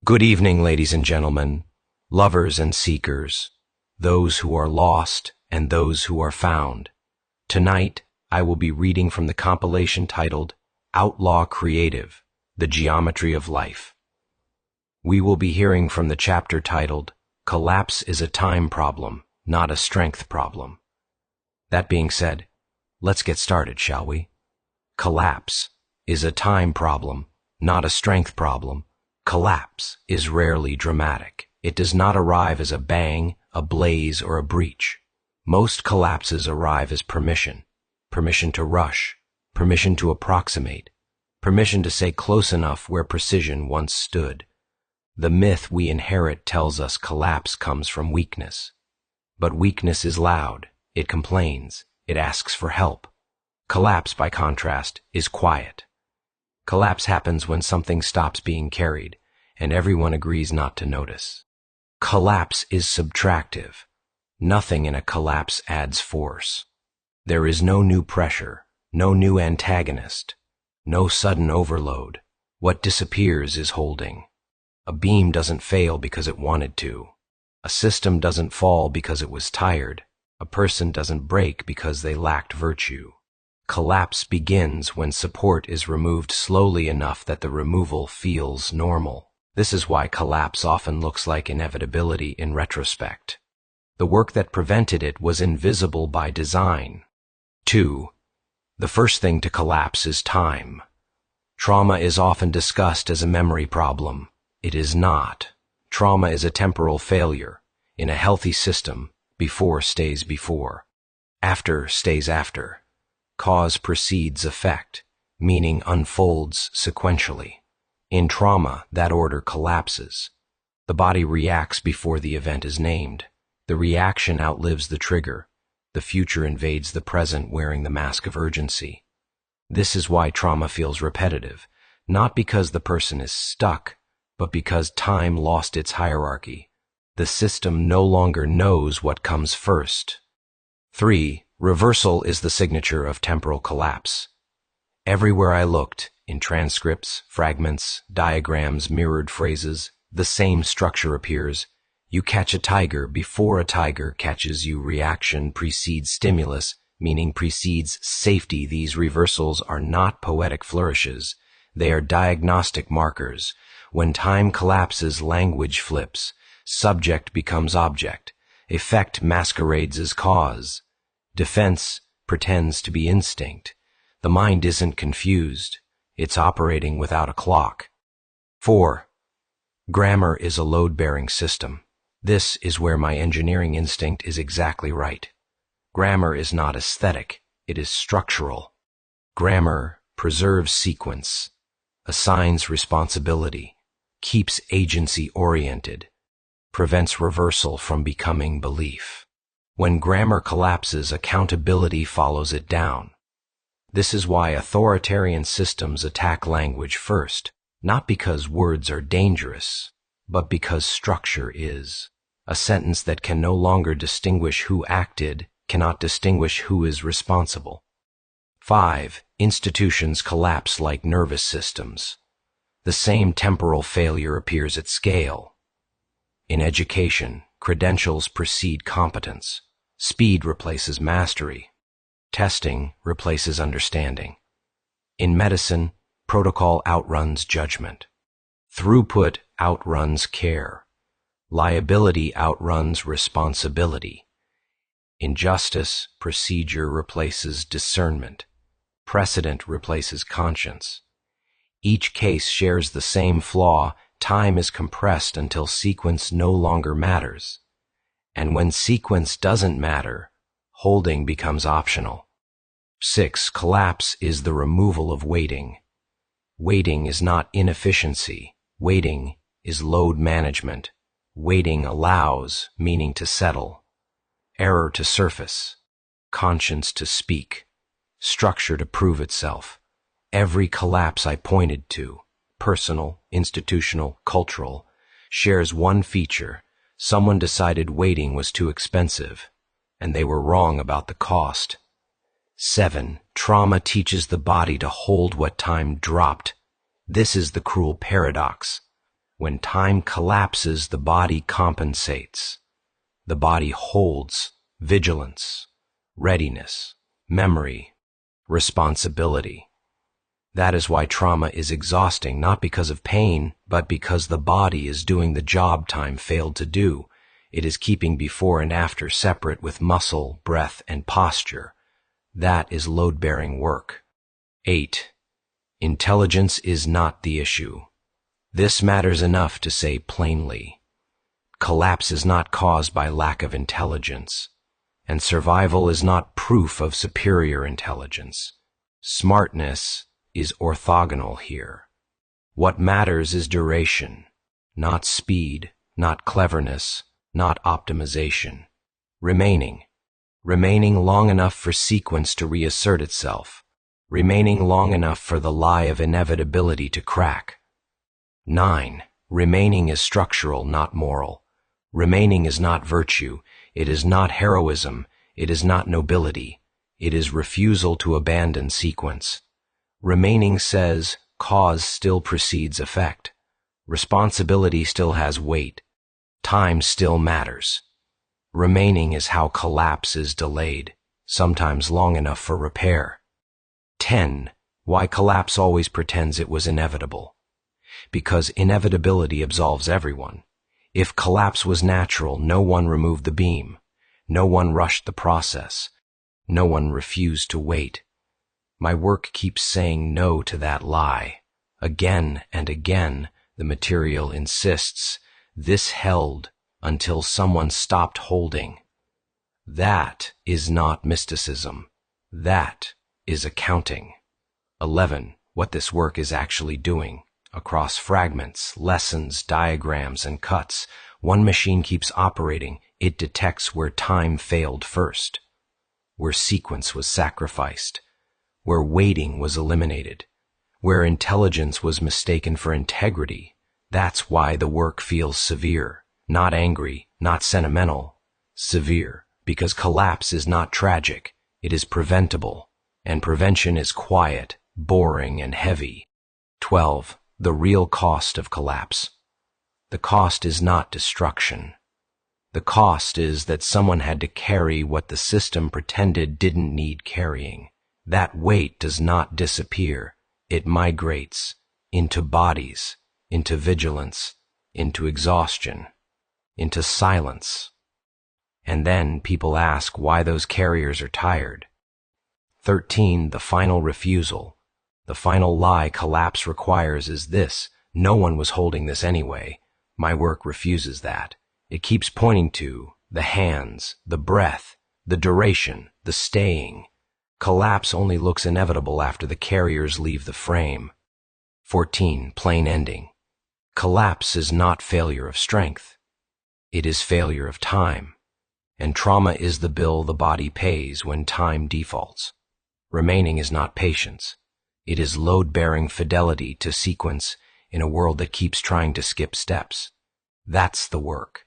Good evening, ladies and gentlemen, lovers and seekers, those who are lost and those who are found. Tonight, I will be reading from the compilation titled Outlaw Creative, The Geometry of Life. We will be hearing from the chapter titled Collapse is a Time Problem, Not a Strength Problem. That being said, let's get started, shall we? Collapse is a time problem, not a strength problem. Collapse is rarely dramatic. It does not arrive as a bang, a blaze, or a breach. Most collapses arrive as permission. Permission to rush. Permission to approximate. Permission to say close enough where precision once stood. The myth we inherit tells us collapse comes from weakness. But weakness is loud. It complains. It asks for help. Collapse, by contrast, is quiet. Collapse happens when something stops being carried, and everyone agrees not to notice. Collapse is subtractive. Nothing in a collapse adds force. There is no new pressure, no new antagonist, no sudden overload. What disappears is holding. A beam doesn't fail because it wanted to. A system doesn't fall because it was tired. A person doesn't break because they lacked virtue. Collapse begins when support is removed slowly enough that the removal feels normal. This is why collapse often looks like inevitability in retrospect. The work that prevented it was invisible by design. 2. The first thing to collapse is time. Trauma is often discussed as a memory problem. It is not. Trauma is a temporal failure. In a healthy system, before stays before. After stays after. Cause precedes effect, meaning unfolds sequentially. In trauma, that order collapses. The body reacts before the event is named. The reaction outlives the trigger. The future invades the present wearing the mask of urgency. This is why trauma feels repetitive, not because the person is stuck, but because time lost its hierarchy. The system no longer knows what comes first. 3. Reversal is the signature of temporal collapse. Everywhere I looked, in transcripts, fragments, diagrams, mirrored phrases, the same structure appears. You catch a tiger before a tiger catches you. Reaction precedes stimulus, meaning precedes safety. These reversals are not poetic flourishes. They are diagnostic markers. When time collapses, language flips. Subject becomes object. Effect masquerades as cause. Defense pretends to be instinct. The mind isn't confused. It's operating without a clock. 4. Grammar is a load-bearing system. This is where my engineering instinct is exactly right. Grammar is not aesthetic. It is structural. Grammar preserves sequence, assigns responsibility, keeps agency oriented, prevents reversal from becoming belief. When grammar collapses, accountability follows it down. This is why authoritarian systems attack language first, not because words are dangerous, but because structure is. A sentence that can no longer distinguish who acted cannot distinguish who is responsible. 5. Institutions collapse like nervous systems. The same temporal failure appears at scale. In education, credentials precede competence. Speed replaces mastery. Testing replaces understanding. In medicine, protocol outruns judgment. Throughput outruns care. Liability outruns responsibility. In justice, procedure replaces discernment. Precedent replaces conscience. Each case shares the same flaw. Time is compressed until sequence no longer matters. And when sequence doesn't matter, holding becomes optional. 6. Collapse is the removal of waiting. Waiting is not inefficiency. Waiting is load management. Waiting allows meaning to settle, error to surface, conscience to speak, structure to prove itself. Every collapse I pointed to, personal, institutional, cultural, shares one feature. Someone decided waiting was too expensive, and they were wrong about the cost. 7. Trauma teaches the body to hold what time dropped. This is the cruel paradox. When time collapses, the body compensates. The body holds vigilance, readiness, memory, responsibility. That is why trauma is exhausting, not because of pain, but because the body is doing the job time failed to do. It is keeping before and after separate with muscle, breath, and posture. That is load-bearing work. 8. Intelligence is not the issue. This matters enough to say plainly. Collapse is not caused by lack of intelligence, and survival is not proof of superior intelligence. Smartness is orthogonal here. What matters is duration, not speed, not cleverness, not optimization. Remaining long enough for sequence to reassert itself, remaining long enough for the lie of inevitability to crack. 9. Remaining is structural, not moral. Remaining is not virtue, it is not heroism, it is not nobility, it is refusal to abandon sequence. Remaining says, cause still precedes effect. Responsibility still has weight. Time still matters. Remaining is how collapse is delayed, sometimes long enough for repair. 10. Why collapse always pretends it was inevitable. Because inevitability absolves everyone. If collapse was natural, no one removed the beam. No one rushed the process. No one refused to wait. My work keeps saying no to that lie. Again and again, the material insists, this held until someone stopped holding. That is not mysticism. That is accounting. 11. What this work is actually doing. Across fragments, lessons, diagrams, and cuts, one machine keeps operating. It detects where time failed first, where sequence was sacrificed, where waiting was eliminated, where intelligence was mistaken for integrity. That's why the work feels severe, not angry, not sentimental. Severe, because collapse is not tragic, it is preventable, and prevention is quiet, boring, and heavy. 12. The real cost of collapse. The cost is not destruction. The cost is that someone had to carry what the system pretended didn't need carrying. That weight does not disappear. It migrates into bodies, into vigilance, into exhaustion, into silence. And then people ask why those carriers are tired. 13. The final refusal. The final lie collapse requires is this: no one was holding this anyway. My work refuses that. It keeps pointing to the hands, the breath, the duration, the staying. Collapse only looks inevitable after the carriers leave the frame. 14. Plain ending. Collapse is not failure of strength. It is failure of time. And trauma is the bill the body pays when time defaults. Remaining is not patience. It is load-bearing fidelity to sequence in a world that keeps trying to skip steps. That's the work.